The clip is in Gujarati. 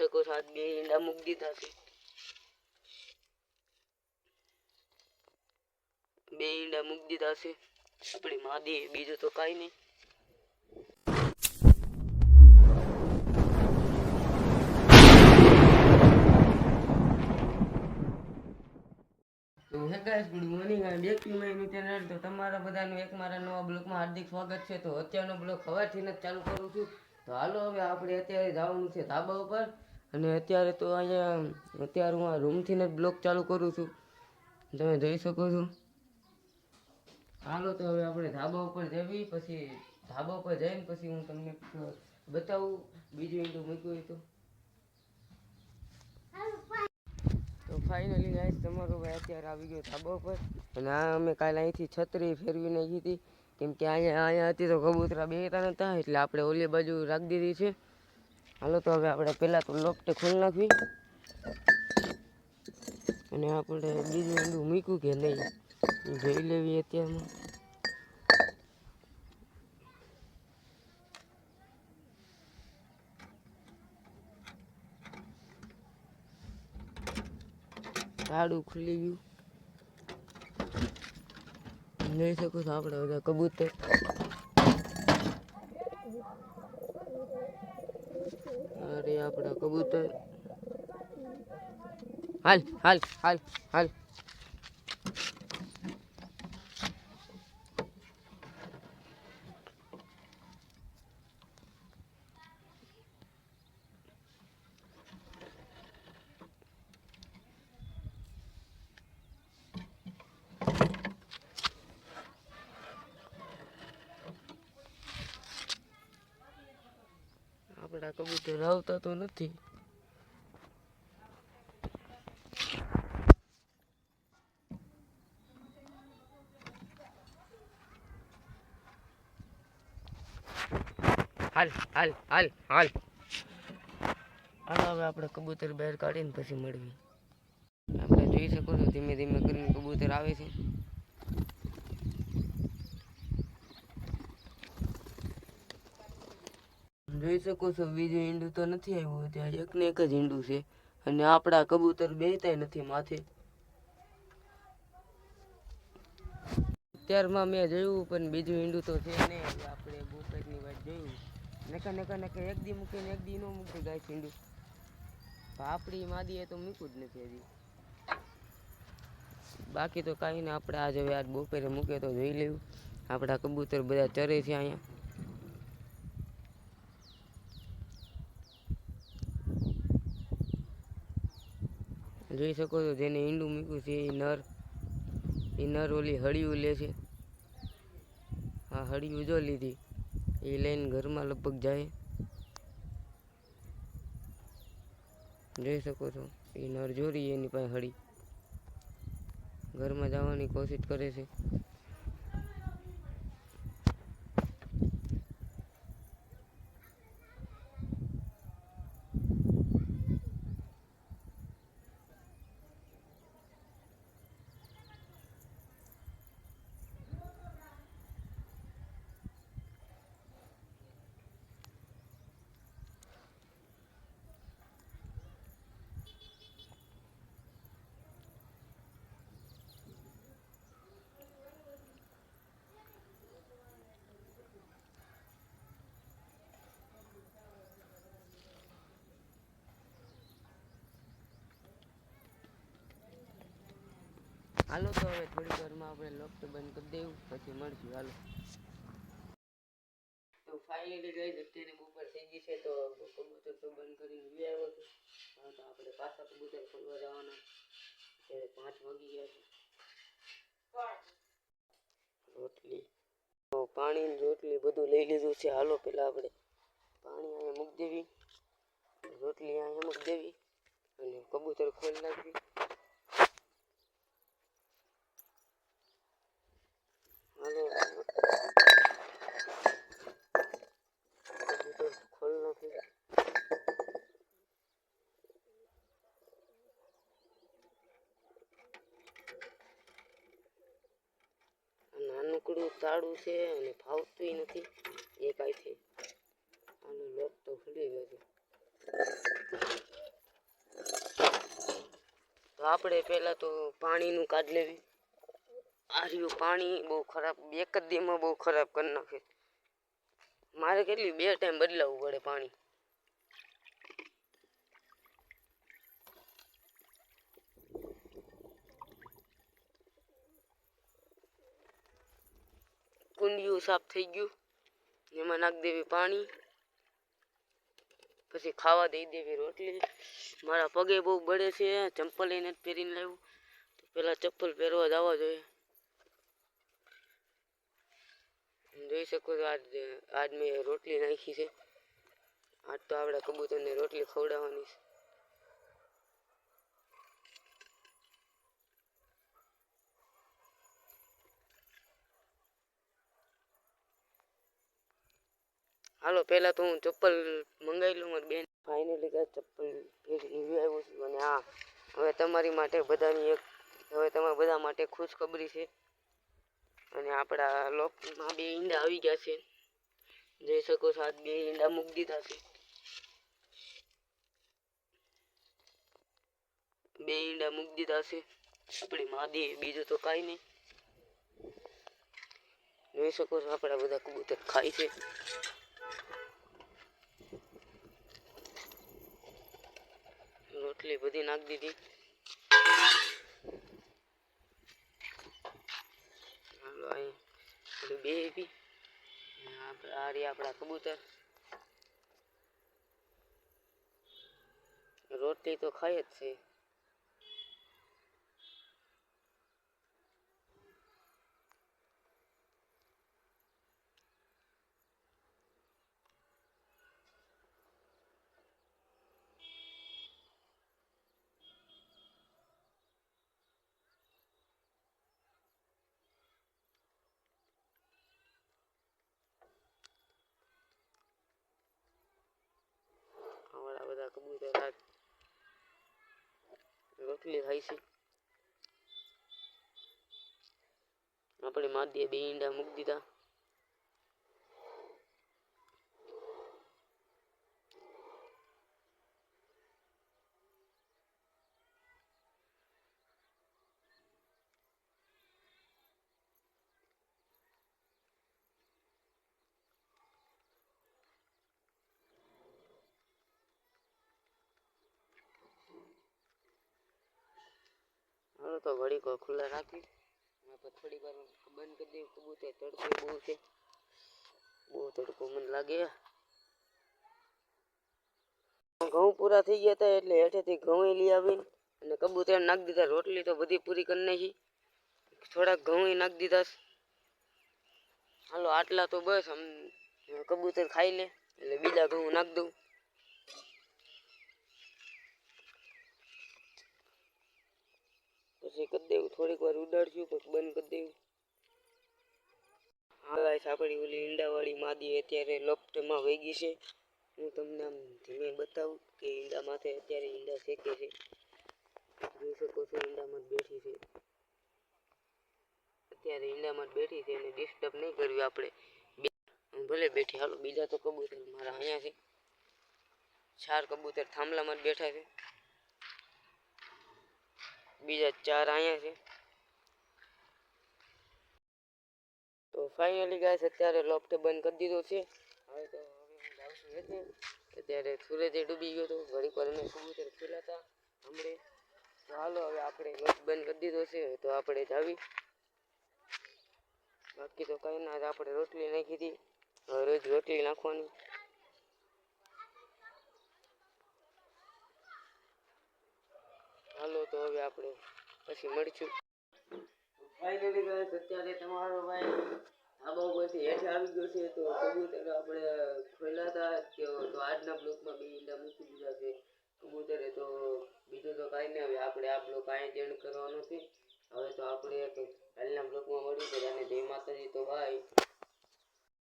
શકો છો આ બે ઈંડા મૂકી દીધા છે. બે ઈંડા મૂકી દીધા છે આપણી માદી, બીજું તો કાંઈ નહીં. તો હે ગાઈસ, ગુડ મોર્નિંગ અને back to my new channel. તો તમારા બધાનું એક મારા નવા બ્લોગમાં હાર્દિક સ્વાગત છે. તો અત્યારનો બ્લોગ સવારથી જ ચાલુ કરું છું. તો હાલો હવે આપણે અત્યારે જવાનું છે ધાબા ઉપર. અને અત્યારે તો અહીંયા હું આ રૂમથી જ બ્લોગ ચાલુ કરું છું, તમે જોઈ શકો છો. હાલો તો હવે આપણે ધાબા ઉપર જવી, પછી ધાબા ઉપર જઈને પછી હું તમને બતાવું બીજું ઈંડું મૂક્યું હોય તો. તો ફાઇનલી ગાઈસ તમારો ભાઈ અત્યારે આવી ગયો ધાબા ઉપર. અને આ અમે કાલે અહીંથી છત્રી ફેરવી નાખી હતી, કેમ કે અહીંયા હતી તો કબૂતરા બેતા નહોતા, એટલે આપણે ઓલી બાજુ રાખી દીધી છે. હાલો તો હવે આપણે પહેલાં તો લોફ્ટ ખોલી નાખવી, અને આપણે બીજું ઈંડું મૂક્યું કે નહીં જોઈ લેવી અત્યારમાં. તાળું ખુલી ગયું, જોઈ શકો છો આપણે બધા કબૂતર. અરે આપણા કબૂતર, હાલ હાલ હાલ હાલ. આપણા કબૂતર આવતા તો નથી. હાલ હાલ હાલ હાલ. હવે આપણે કબૂતર બહાર કાઢીને પછી મળવી. આપણે જોઈ શકો છો ધીમે ધીમે કરીને કબૂતર આવે છે. જોઈ શકો છો બીજું ઈંડું તો નથી આવ્યું, ત્યાં એક ને એક જ ઈંડું છે. અને આપણા કબૂતર બેતાય નથી માથે. અત્યારમાં મેં જોયું પણ બીજું ઈંડું તો છે નહીં. આપણે બપોરની વાત જોયું, નકા એક દી મૂકીને એક દી ન મૂકે ગાય ઈંડું. આપણી માદીએ તો મૂક્યું જ નથી હજી. બાકી તો કાંઈ ને, આપણે આજ હવે આજ બપોરે મૂકે તો જોઈ લેવું. આપણા કબૂતર બધા ચરે છે અહીંયા. જોઈ શકો છો જેને ઈંડું મૂક્યું છે એ નર ઓલી હળિયું લે છે. આ હળિયું જો લીધી, એ લઈને ઘરમાં લગભગ જાય. જોઈ શકો છો એ નર જોરી એની પાસે હળી ઘરમાં જવાની કોશિશ કરે છે. હાલો તો હવે થોડી વારમાં આપણે લોફ્ટ બંધ કરી દેવું, પછી મળશું. હાલો તો ફાઇનલી ગઈ અત્યારે બપોર થઈ ગઈ છે. તો કબૂતર તો બંધ કરીને લઈ આવ્યો છું. તો આપણે પાછા કબૂતર ખોલવા જવાના. અત્યારે 5 વાગી ગયા છે. રોટલી તો પાણી રોટલી બધું લઈ લીધું છે. હાલો પેલા આપણે પાણી અહીંયા મૂકી દેવી, રોટલી અહીંયા મૂકી દેવી અને કબૂતર ખોલી નાખવી. હાલો કબૂતર ખોલી નાખવી. નાનકડું તાળું છે અને ફાવતું નથી એક આઈથી. આનો લોક તો ખુલી ગયો છે. આપણે પહેલાં તો પાણીનું કાઢ લેવી. આ રહ્યું પાણી બહુ ખરાબ, એક જ દીમાં બહુ ખરાબ કરી નાખે. મારે કેટલી 2 ટાઈમ બદલાવવું પડે પાણી. કુંડિયું સાફ થઈ ગયું, એમાં નાખી દેવી પાણી. પછી ખાવા દઈ દેવી રોટલી. મારા પગે બહુ બળે છે, ચંપલ એને પહેરીને લાવ્યું. તો પેલા ચપ્પલ પહેરવા જવા જોઈએ. જોઈ શકો છો આજ મેં રોટલી નાખી છે. આજ તો આપણા કબૂતરને રોટલી ખવડાવવાની છે. હાલો પહેલાં તો હું ચપ્પલ મંગાવી લઉં મારી બેન. ફાઇનલી ચપ્પલ પહેરી આવ્યો છું. અને હા, હવે તમારી માટે બધાની હવે તમારા બધા માટે ખુશખબરી છે. અને આપણા લોકમાં 2 ઈંડા આવી ગયા છે. જોઈ શકો છો, આજ 2 ઈંડા મૂકી દીધા છે. 2 ઈંડા મૂકી દીધા છે આપણી માદી, બીજું તો કાંઈ નહીં. જોઈ શકો છો આપણા બધા કબૂતર ખાય છે. રોટલી બધી નાખી દીધી. હાલો અહીં બે બી આ રહ્યા આપણા કબૂતર. રોટલી તો ખાય જ છે. અમારા બધા કબૂતર રોટલી ખાય છે. આપણે માદીએ 2 ઈંડા મૂકી દીધા. હાલો તો ઘડીક ખુલ્લા રાખી, થોડીક વાર બંધ કરી દઈએ. કબૂતર તડકો બહુ છે, બહુ તડકો મને લાગે. ઘઉં પૂરા થઈ ગયા હતા એટલે હેઠેથી ઘઉં લઈ આવીને અને કબૂતર નાખી દીધા. રોટલી તો બધી પૂરી કરી નાખી, થોડાક ઘઉં નાખી દીધા. હાલો આટલા તો બસ કબૂતર ખાઈ લે એટલે બીજા ઘઉં નાખી દઉં. પછી કરી દેવું, થોડીક વાર ઉડાડશું પછી બંધ કરી દેવું. હા ગાઈસ, આપણી ઓલી ઈંડાવાળી માદી અત્યારે લોફ્ટમાં વહી ગઈ છે. હું તમને આમ ધીમે બતાવું કે ઈંડા માથે અત્યારે ઈંડા શેકે છે. જોઈ શકો છો ઈંડામાં બેઠી છે. અત્યારે ઈંડામાં બેઠી છે, એને ડિસ્ટર્બ નહીં કરવી આપણે. ભલે બેઠી. હાલો બીજા તો કબૂતર મારા અહીંયા છે. 4 કબૂતર થાંભલામાં જ બેઠા છે, બીજા 4 અહીંયા છે. તો ફાઇનલી ગાઈસ અત્યારે લોફ્ટ બંધ કરી દીધો છે. હવે તો હું જાઉં છું હેઠે. અત્યારે સૂરજ ડૂબી ગયો હતો, ઘડીક વાર મેં કબૂતર ખુલ્લા હમણાં. તો હાલો હવે આપણે લોફ્ટ બંધ કરી દીધો છે, તો આપણે જાવી. બાકી તો કંઈ ના, આપણે રોટલી નાખી હતી, રોજ રોટલી નાખવાની. હાલો તો હવે આપણે પછી મળીશું. ફાઇનલી ગાઈસ અત્યારે તમારો ભાઈ ધાબા ઉપરથી હેઠે આવી ગયો છે. તો કબૂતર આપણે ખોલ્યા હતા તો આજના બ્લોકમાં 2 ઈંડા મૂકી દીધા છે કબૂતરે. તો બીજું તો કાંઈ નહીં. હવે આપણે આ બ્લોક અહીં એન્ડ કરવાનો છે. હવે તો આપણે કાલના બ્લોકમાં મળીશું. અને જય માતાજી. તો બાય.